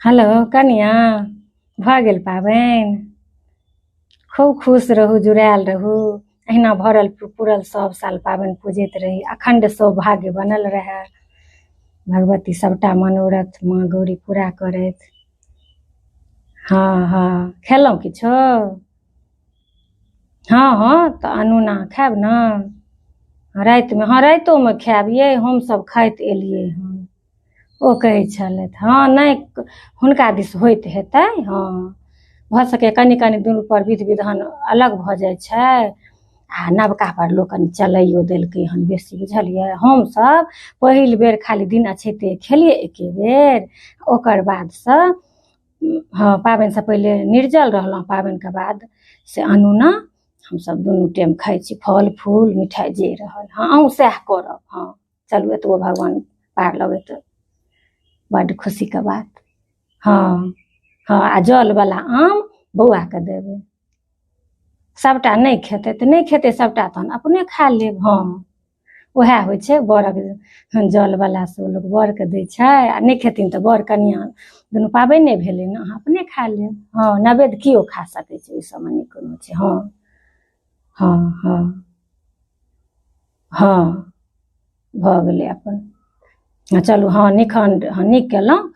Hello कनिया। भऽ गेल पाबनि। खूब खुश रहू, जुड़ायल रहू। अहिना भरल पूरल सब साल पाबनि पूजैत रही, अखंड सौभाग्य बनल रहए। भगवती सबटा मनोरथ माँ गौरी पूरा करथि। हाँ हाँ, खेलहुँ किछो? हाँ हाँ, तऽ अनूना खायब ने रातिमे। हाँ, राइतोमे खायब यै, हमसब खाइत एलियै हन। ओ कहै छलथि हाँ, नहि हुनका दिस होइत हेतै। हाँ, भऽ सकैए कनि कनि दुनू पर विधि विधान अलग भऽ जाइ छै, आ नवका पर लोक कनि चलाइयो देलकै हन बेसी, बुझलियै। हमसब पहिल बेर खाली दिन अछैते खेलियै एके बेर, ओकर बादसँ हाँ, पाबनिसँ पहिले निर्जल रहलहुँ, पाबनिके बाद से अनूना हमसब दुनू टाइम खाइ छी, फल फूल मिठाइ जे रहल। हाँ, अहूँ सएह करब। हाँ, चलू एतबो भगवान पार लगैत बड्ड खुशीके बात। हाँ हाँ, आ जलवला आम बौआके देबै। सबटा नहि खेतै तऽ नहि खेतै, सबटा तहन अपने खा लेब। हाँ, उएह होइ छै बड़क जलवला से लोक बड़के दै छै, आ नहि खेथिन तऽ बड़ कनिआँ दुनू पाबनि भेलै ने, अहाँ अपने खा लेब। हाँ, नैवेद्य केओ खा सकै छै, ओहि सबमे नहि कोनो छै। हाँ हाँ हाँ हाँ, भऽ गेलै अपन। चलू हाँ, निखण्ड हाँ, नीक केलहुँ।